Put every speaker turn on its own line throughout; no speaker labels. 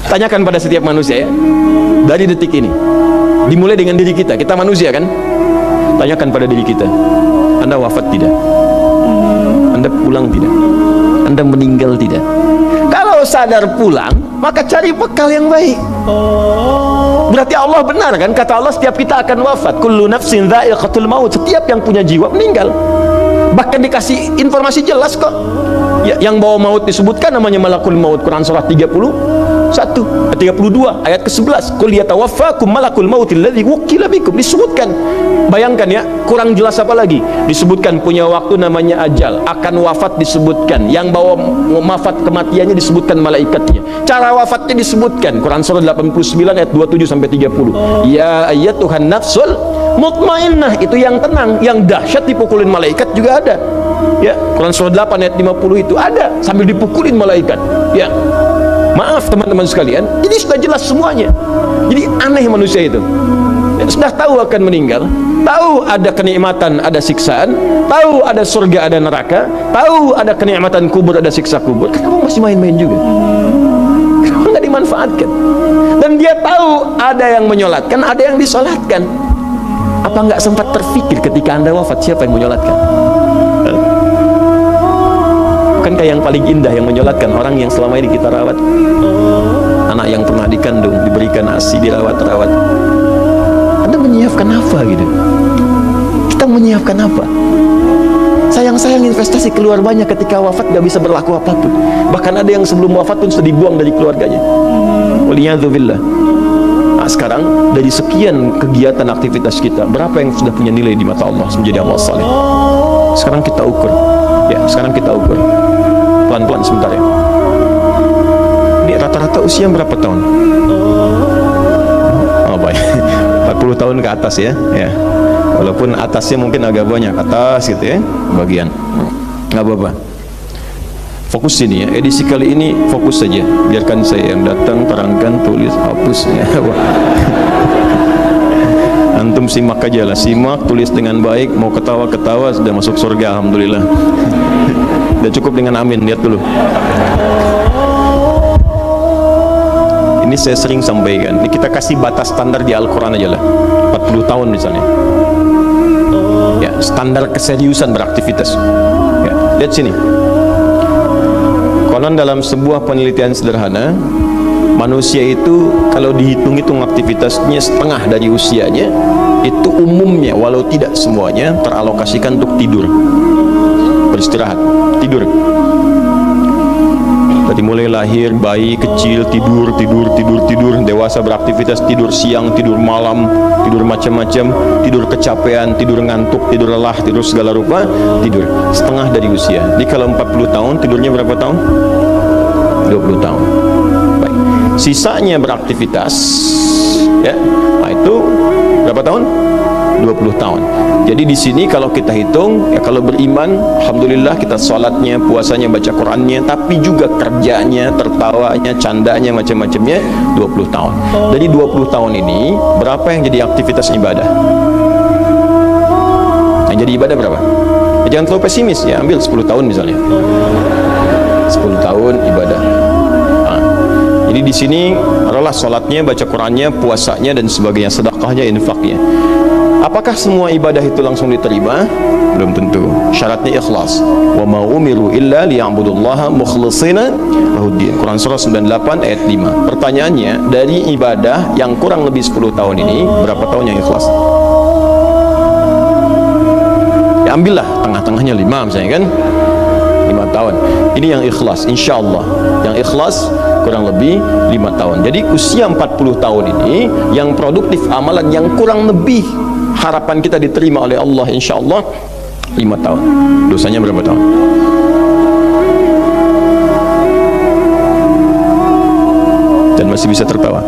Tanyakan pada setiap manusia ya, dari detik ini, dimulai dengan diri kita. Kita manusia kan? Tanyakan pada diri kita, Anda wafat tidak? Anda pulang tidak? Anda meninggal tidak? Kalau sadar pulang, maka cari bekal yang baik. Berarti Allah benar kan? Kata Allah, setiap kita akan wafat. Kullu nafsin dha'iqatul maut. Setiap yang punya jiwa meninggal. Bahkan dikasih informasi jelas kok. Ya, yang bawa maut disebutkan namanya malakul maut. Quran surah 32 ayat ke-11. Qul yatawaffakum malakul maut alladzi wukkila bikum. Disebutkan. Bayangkan ya, kurang jelas apa lagi? Disebutkan punya waktu namanya ajal, akan wafat disebutkan, yang bawa wafat kematiannya disebutkan malaikatnya, cara wafatnya disebutkan. Quran surah 89 ayat 27 sampai 30. Ya ayyatuhan nafsul mutmainnah, itu yang tenang, yang dahsyat dipukulin malaikat juga ada. Ya, Quran surah 8 ayat 50 itu ada sambil dipukulin malaikat. Ya. Maaf teman-teman sekalian, jadi sudah jelas semuanya. Jadi aneh manusia itu. Ya, sudah tahu akan meninggal, tahu ada kenikmatan, ada siksaan, tahu ada surga, ada neraka, tahu ada kenikmatan kubur, ada siksa kubur. Kenapa masih main-main juga? Kenapa nggak dimanfaatkan? Dan dia tahu ada yang menyolatkan, ada yang disolatkan. Apa nggak sempat terfikir ketika Anda wafat siapa yang menyolatkan? Bukankah yang paling indah yang menyolatkan orang yang selama ini kita rawat? Anak yang pernah dikandung, diberikan ASI, dirawat-rawat. Anda menyiapkan apa gitu? Kita menyiapkan apa? Sayang-sayang investasi keluar banyak, ketika wafat gak bisa berlaku apapun. Bahkan ada yang sebelum wafat pun sudah dibuang dari keluarganya. Waliyadzubillah. Nah, sekarang dari sekian kegiatan aktivitas kita, berapa yang sudah punya nilai di mata Allah menjadi amal saleh? Sekarang kita ukur. Ya, sekarang kita ukur. Pelan-pelan sebentar ya. Ini rata-rata usia berapa tahun? Oh baik, 40 tahun ke atas ya. Ya. Walaupun atasnya mungkin agak banyak, atas gitu ya, bagian. Nggak apa-apa. Fokus sini ya. Edisi kali ini fokus saja. Biarkan saya yang datang, terangkan, tulis, hapus ya. Antum simak aja lah, simak, tulis dengan baik. Mau ketawa-ketawa sudah masuk surga, alhamdulillah. Udah cukup dengan amin, lihat dulu. Ini saya sering sampaikan, ini kita kasih batas standar di Al-Quran aja lah, 40 tahun misalnya. Ya, standar keseriusan beraktivitas. Ya, lihat sini. Konon dalam sebuah penelitian sederhana, manusia itu kalau dihitung-hitung aktivitasnya setengah dari usianya, itu umumnya walau tidak semuanya teralokasikan untuk tidur, beristirahat, tidur. Dari mulai lahir, bayi kecil tidur, dewasa beraktivitas, tidur siang, tidur malam, tidur macam-macam, tidur kecapean, tidur ngantuk, tidur lelah, tidur segala rupa, tidur setengah dari usia. Jadi kalau 40 tahun, tidurnya berapa tahun? 20 tahun. Baik. Sisanya beraktivitas, ya, nah itu berapa tahun? 20 tahun. Jadi di sini kalau kita hitung, ya kalau beriman, alhamdulillah kita sholatnya, puasanya, baca Qurannya, tapi juga kerjanya, tertawanya, candanya, macam-macamnya 20 tahun. Dari 20 tahun ini, berapa yang jadi aktivitas ibadah? Yang jadi ibadah berapa? Ya, jangan terlalu pesimis ya, ambil 10 tahun misalnya. 10 tahun ibadah. Nah, jadi di sini adalah sholatnya, baca Qurannya, puasanya dan sebagainya, sedekahnya, infaknya. Apakah semua ibadah itu langsung diterima? Belum tentu. Syaratnya ikhlas. Wa ma umiru illa liya'budullaha mukhlishina lahuddin. Quran surah 98 ayat 5. Pertanyaannya, dari ibadah yang kurang lebih 10 tahun ini, berapa tahun yang ikhlas? Ya ambillah tengah-tengahnya 5 misalnya kan. 5 tahun. Ini yang ikhlas, insyaallah. Yang ikhlas kurang lebih 5 tahun. Jadi usia 40 tahun ini yang produktif amalan yang kurang lebih harapan kita diterima oleh Allah insyaallah 5 tahun. Dosanya berapa tahun? Dan masih bisa tertawa.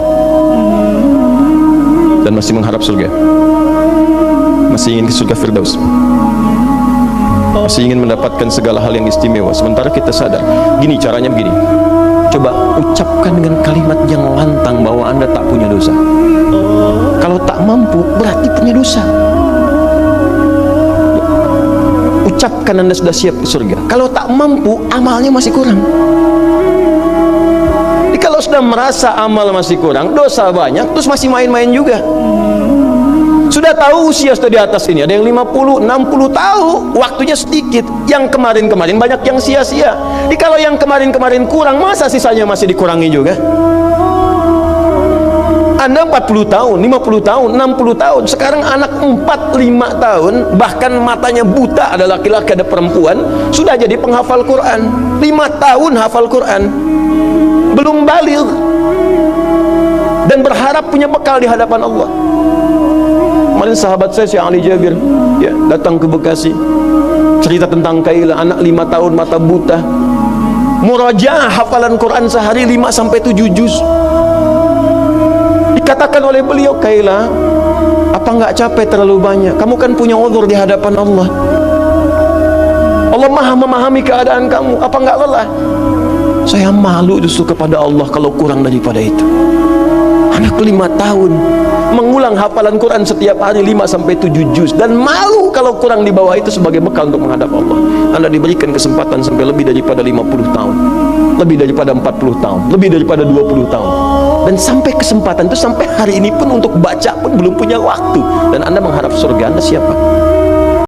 Dan masih mengharap surga. Masih ingin ke surga Firdaus. Masih ingin mendapatkan segala hal yang istimewa. Sementara kita sadar, gini caranya begini. Coba ucapkan dengan kalimat yang lantang bahwa Anda tak punya dosa. Kalau tak mampu, berarti punya dosa. Ucapkan Anda sudah siap ke surga. Kalau tak mampu, amalnya masih kurang. Jadi kalau kalau sudah merasa amal masih kurang, dosa banyak, terus masih main-main juga. Sudah tahu usia sudah di atas ini, ada yang 50, 60 tahu, waktunya sedikit. Yang kemarin-kemarin banyak yang sia-sia. Jadi kalau yang kemarin-kemarin kurang, masa sisanya masih dikurangi juga? Anda 40 tahun, 50 tahun, 60 tahun. Sekarang anak 4, 5 tahun, bahkan matanya buta, ada laki-laki, ada perempuan, sudah jadi penghafal Quran. 5 tahun hafal Quran, belum baligh, dan berharap punya bekal di hadapan Allah. Kemarin sahabat saya, Syekh Ali Jabir, ya, datang ke Bekasi, cerita tentang Kaila, anak 5 tahun, mata buta, murajaah hafalan Quran sehari 5-7 juz. Dikatakan oleh beliau, Kaila, apa enggak capek terlalu banyak? Kamu kan punya uzur di hadapan Allah. Allah Maha memahami keadaan kamu. Apa enggak lelah? Saya malu justru kepada Allah kalau kurang daripada itu. Anak 5 tahun mengulang hafalan Quran setiap hari 5-7 juz, dan malu kalau kurang di bawah itu sebagai bekal untuk menghadap Allah. Anda diberikan kesempatan sampai lebih daripada 50 tahun, lebih daripada 40 tahun, lebih daripada 20 tahun, dan sampai kesempatan itu sampai hari ini pun untuk baca pun belum punya waktu, dan Anda mengharap surga. Anda siapa?